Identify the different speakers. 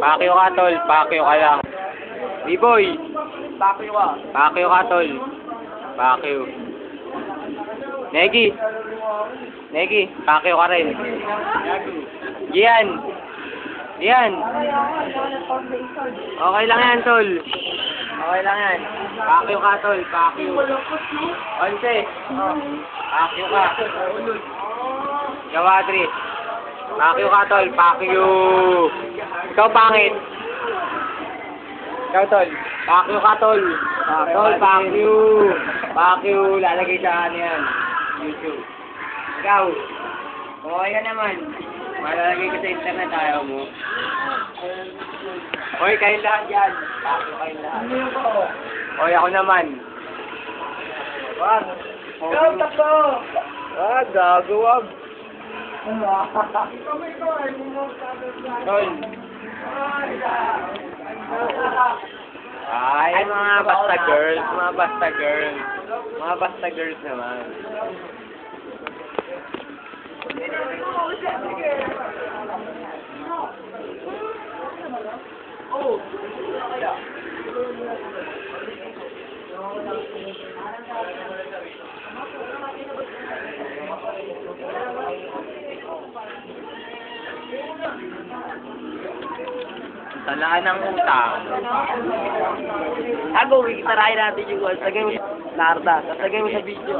Speaker 1: Pakyo ka, tol. Pakyo ka lang. B-boy.
Speaker 2: Pakyo ka.
Speaker 1: Pakyo ka, tol. Pakyo. Negi. Negi, pakyo ka rin. Gian. Gian. Okay lang yan, tol. Okay lang yan. Pakyo ka, tol. Pakyo. Onse. Pakyo ka. Gawadri. Pakyo ka, tol. Pakyo. Ikaw pangit. Ikaw, tol. Pakyo ka, tol. Tol, pakyo. Pakyo. Lalagay sa ano yan. YouTube. Ikaw. Okay ka naman. Malalagay ko sa internet, ayaw mo. Hoy, kayong lahat yan. Pakyo kayong lahat. Hoy, ako naman. Wag.
Speaker 2: Ikaw, takbo!
Speaker 1: Wag, gago, wag. Tol. Ay, mga basta girls. Mga basta girls. Mga basta girls naman. Talaan ng utang.
Speaker 2: Gagawin, kitarahin natin yung goals. Lagay mo sa Narda. Tapos lagay mo sa video,